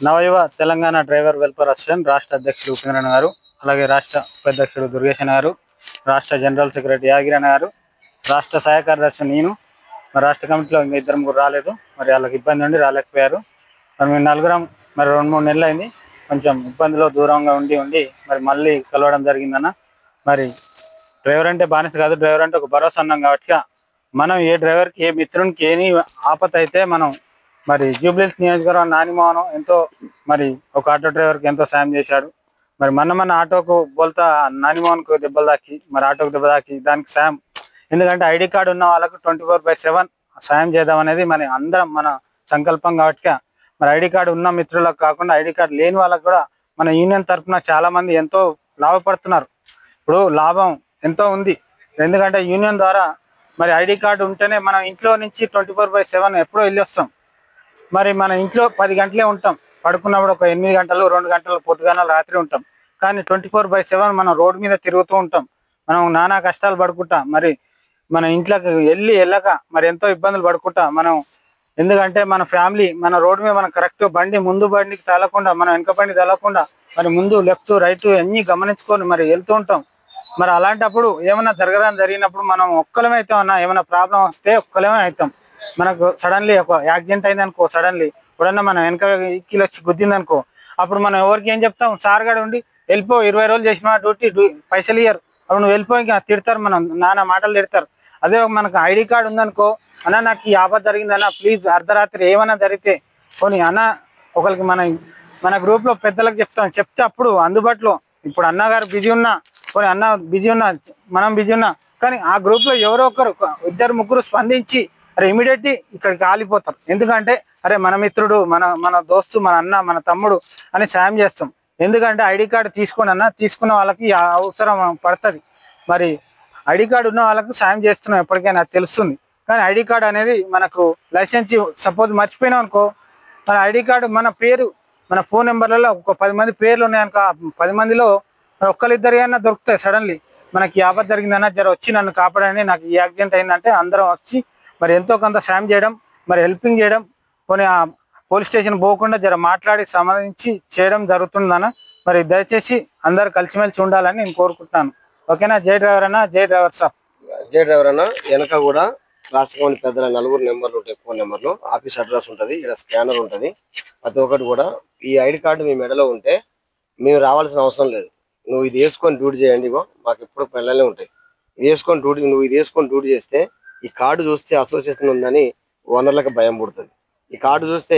నవయువ Telangana driver welfare association రాష్ట్ర అధ్యక్షుడు ఉపేంద్రన్ గారు, అలాగే రాష్ట్ర ఉపాధ్యక్షుడు దుర్గేశన్ గారు, రాష్ట్ర జనరల్ సెక్రటరీ యాగిరన్ గారు, రాష్ట్ర సహాయ కార్యదర్శి నేను, మరి రాష్ట్ర కమిటీలో ఇంకా ఇద్దరు ముగ్గురు రాలేదు. మరి వాళ్ళకి ఇబ్బంది ఉండి రాలేకపోయారు. మరి మేము నలుగురం మరి 2-3 నెలలు అయింది కొంచెం ఇబ్బందిలో దూరంగా ఉండి మరి మళ్ళీ కలవడం జరిగిందన్న. మరి డ్రైవర్ అంటే బానిస కాదు, డ్రైవర్ అంటే ఒక భరోసా అన్నాం కాబట్టి మనం ఏ డ్రైవర్కి ఏ మిత్రునికి ఏని ఆపత అయితే మనం మరి జూబ్లీహిల్స్ నియోజకవర్గం నానిమోహనం ఎంతో మరి ఒక ఆటో డ్రైవర్కి ఎంతో సాయం చేశాడు. మరి మన ఆటోకు బోల్తా నానిమోహన్కు దెబ్బలు తాకి మరి ఆటోకు దెబ్బ తాకి దానికి సాయం, ఎందుకంటే ఐడి కార్డు ఉన్న వాళ్ళకు 24/7 సాయం చేద్దాం అనేది మన అందరం మన సంకల్పం కాబట్టి మరి ఐడి కార్డు ఉన్న మిత్రులకు కాకుండా ఐడి కార్డు లేని వాళ్ళకు కూడా మన యూనియన్ తరఫున చాలా మంది ఎంతో లాభపడుతున్నారు. ఇప్పుడు లాభం ఎంతో ఉంది, ఎందుకంటే యూనియన్ ద్వారా మరి ఐడి కార్డు ఉంటేనే మనం ఇంట్లో నుంచి 24/7 ఎప్పుడో వెళ్ళి వస్తాం. మరి మన ఇంట్లో 10 గంటలే ఉంటాం, పడుకున్నప్పుడు ఒక 8 గంటలు 2 గంటలు పొద్దుగాల రాత్రి ఉంటాం. కానీ 24/7 మనం రోడ్డు మీద తిరుగుతూ ఉంటాం. మనం నానా కష్టాలు పడుకుంటా మరి మన ఇంట్లోకి వెళ్ళక మరి ఎంతో ఇబ్బందులు పడుకుంటా మనం, ఎందుకంటే మన ఫ్యామిలీ మన రోడ్డు మీద మనం కరెక్ట్ ముందు బండికి తగలకుండా మనం వెనక బండి తగలకుండా మరి ముందు లెఫ్ట్ రైట్ అన్నీ గమనించుకొని మరి వెళ్తూ ఉంటాం. మరి అలాంటప్పుడు ఏమైనా జరిగినప్పుడు మనం ఒక్కలమే అవుతాం అన్న, ఏమైనా ప్రాబ్లం వస్తే ఒక్కలమే అవుతాం. మనకు సడన్లీ ఒక యాక్సిడెంట్ అయిందనుకో, సడన్లీ ఎప్పుడన్నా మనం వెనక ఎక్కిలు వచ్చి గుద్దిందనుకో, అప్పుడు మనం ఎవరికి ఏం చెప్తాం? సార్ గడ ఉండి వెళ్ళిపో, 20 రోజులు చేసిన డ్యూటీ పైసలు ఇయ్యరు, అప్పుడు నువ్వు వెళ్ళిపో, ఇంకా తిడతారు, మనం నానా మాటలు తిడతారు. అదే మనకు ఐడి కార్డు ఉందనుకో, అన్న నాకు ఈ ఆపద జరిగిందన్న, ప్లీజ్ అర్ధరాత్రి ఏమైనా జరిగితే పోనీ అన్న ఒకరికి మన గ్రూప్లో పెద్దలకు చెప్తే అప్పుడు అందుబాటులో, ఇప్పుడు అన్నగారు బిజీ ఉన్నా పోనీ అన్న బిజీ ఉన్నా మనం బిజీ ఉన్నా కానీ ఆ గ్రూప్లో ఎవరో ఒకరు 2-3 స్పందించి అరే ఇమీడియట్లీ ఇక్కడికి కాలిపోతారు. ఎందుకంటే అరే మన మిత్రుడు మన దోస్తు మన అన్న మన తమ్ముడు అని సాయం చేస్తాం. ఎందుకంటే ఐడి కార్డు తీసుకున్న వాళ్ళకి అవసరం పడుతుంది. మరి ఐడి కార్డు ఉన్న వాళ్ళకు సాయం చేస్తున్నాం ఎప్పటికైనా తెలుస్తుంది. కానీ ఐడి కార్డు అనేది మనకు లైసెన్స్ సపోజ్ మర్చిపోయినాం అనుకో, మన ఐడి కార్డు మన పేరు మన ఫోన్ నెంబర్లలో ఒక 10 మంది పేర్లు ఉన్నాయనుకో, 10 మందిలో ఒక్కరిద్దరు అయినా దొరుకుతాయి. సడన్లీ మనకి ఆపద జరిగిందన్నా జర వచ్చి నన్ను కాపాడని, నాకు ఈ యాక్సిడెంట్ అయిందంటే అందరం వచ్చి మరి ఎంతో కొంత సాయం చేయడం, మరి హెల్పింగ్ చేయడం, కొన్ని ఆ పోలీస్ స్టేషన్ పోకుండా జర మాట్లాడి సంబంధించి చేయడం జరుగుతుందన్న. మరి దయచేసి అందరు కలిసిమెలిసి ఉండాలని నేను కోరుకుంటున్నాను. ఓకేనా? జై డ్రైవర్ అన్న, జై డ్రైవర్ సాబ్. జై డ్రైవర్ అన్న. వెనక కూడా రాష్ట్ర కమిటీ పెద్దల 4 నెంబర్లు ఉంటాయి, ఫోన్ నెంబర్లు, ఆఫీస్ అడ్రస్ ఉంటుంది, ఇక్కడ స్కానర్ ఉంటుంది. ప్రతి ఒక్కటి కూడా ఈ ఐడి కార్డు మీ మెడలో ఉంటే మేము రావాల్సిన అవసరం లేదు. నువ్వు ఇది వేసుకొని డ్యూటీ చేయండి, మాకు ఎప్పుడు పిల్లలే ఉంటాయి. నువ్వు ఇది వేసుకొని డ్యూటీ చేస్తే ఈ కార్డు చూస్తే అసోసియేషన్ ఉందని ఓనర్లకు భయం పుడుతుంది. ఈ కార్డు చూస్తే